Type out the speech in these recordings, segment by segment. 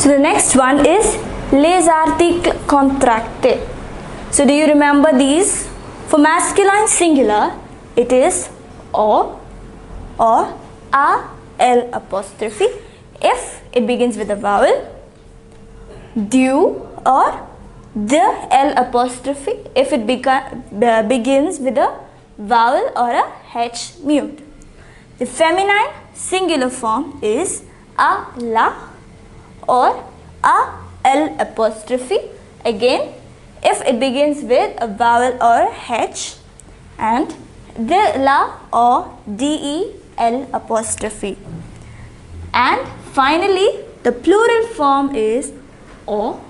So the next one is les articles contractés. So do you remember these? For masculine singular, it is o or a l apostrophe if it begins with a vowel, du or the l apostrophe if it begins with a vowel or a h mute. The feminine singular form is a la or a l apostrophe, again if it begins with a vowel or h, and the la or del apostrophe. And finally the plural form is o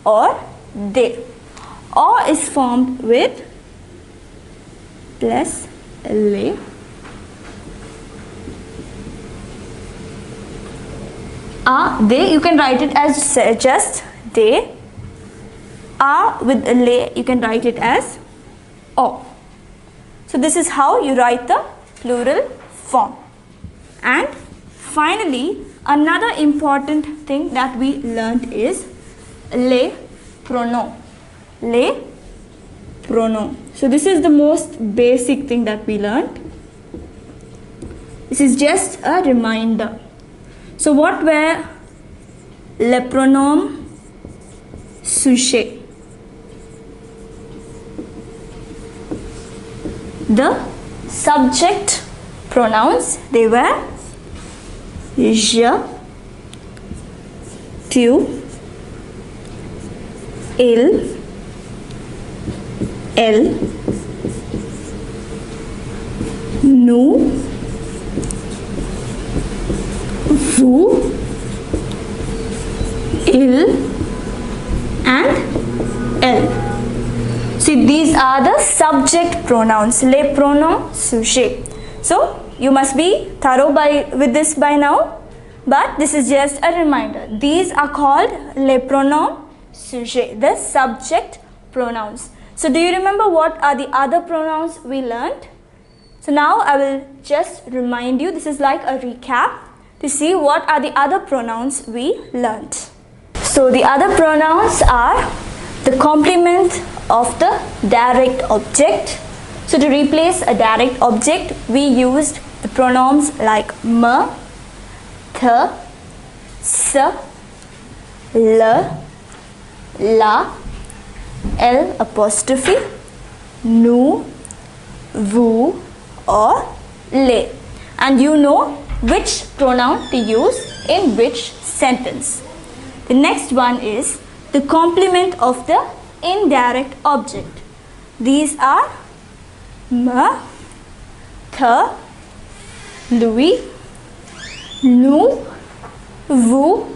or they. O is formed with plus le, they, you can write it as just they. With a le, you can write it as o. So this is how you write the plural form. And finally, another important thing that we learnt is les pronoms. Les pronoms. So this is the most basic thing that we learnt. This is just a reminder. So what were les pronoms sujets? The subject pronouns, they were je, tu, il, elle, nous, vous, il, and elle. See, these are the subject pronouns, les pronoms sujets. So you must be thorough with this by now, but this is just a reminder. These are called les pronoms sujets, the subject pronouns. So do you remember what are the other pronouns we learned? So now I will just remind you, this is like a recap to see what are the other pronouns we learned. So the other pronouns are the complement of the direct object. So to replace a direct object, we used the pronouns like me, the, se, le, la, l apostrophe, nous, vous or les. And you know which pronoun to use in which sentence. The next one is the complement of the indirect object. These are me, the, lui, nous, vous,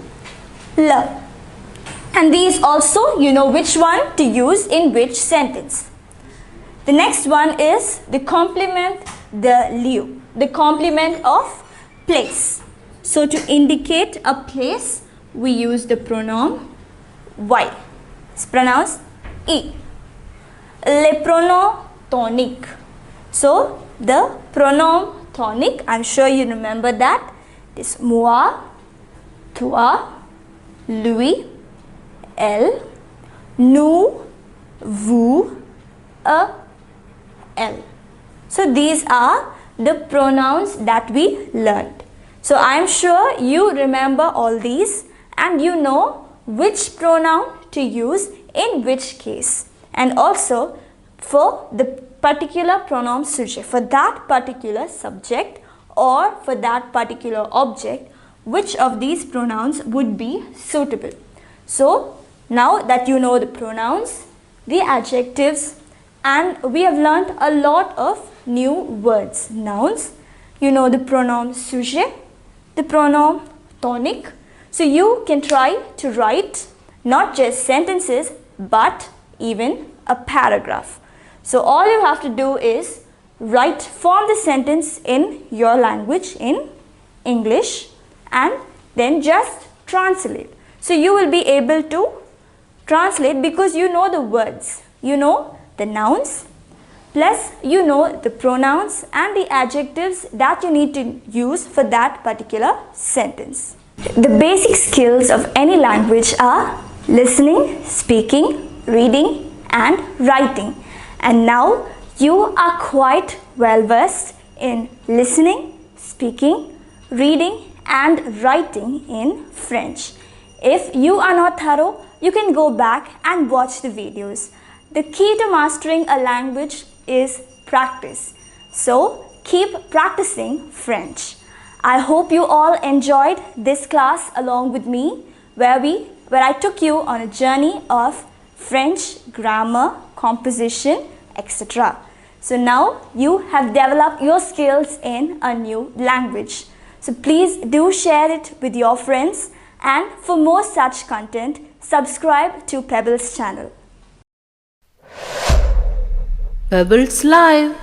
le. And these also you know which one to use in which sentence. The next one is the complement de lieu, the complement of place. So to indicate a place, we use the pronoun y. It's pronounced e. Les pronoms toniques. So the pronoun tonique, I'm sure you remember that, is moi, toi, lui, elle, nous, vous, elle. So these are the pronouns that we learned. So I am sure you remember all these and you know which pronoun to use in which case, and also for the particular pronoun sujet, for that particular subject or for that particular object, which of these pronouns would be suitable. So now that you know the pronouns, the adjectives, and we have learnt a lot of new words, nouns. You know the pronoun sujet, the pronoun tonique. So you can try to write not just sentences but even a paragraph. So all you have to do is form the sentence in your language, in English, and then just translate. So you will be able to translate because you know the words, you know the nouns, plus you know the pronouns and the adjectives that you need to use for that particular sentence. The basic skills of any language are listening, speaking, reading, and writing. And now you are quite well versed in listening, speaking, reading, and writing in French. If you are not thorough, you can go back and watch the videos. The key to mastering a language is practice. So keep practicing French. I hope you all enjoyed this class along with me where I took you on a journey of French grammar, composition, etc. So now you have developed your skills in a new language. So please do share it with your friends, and for more such content, subscribe to Pebbles channel. Pebbles Live.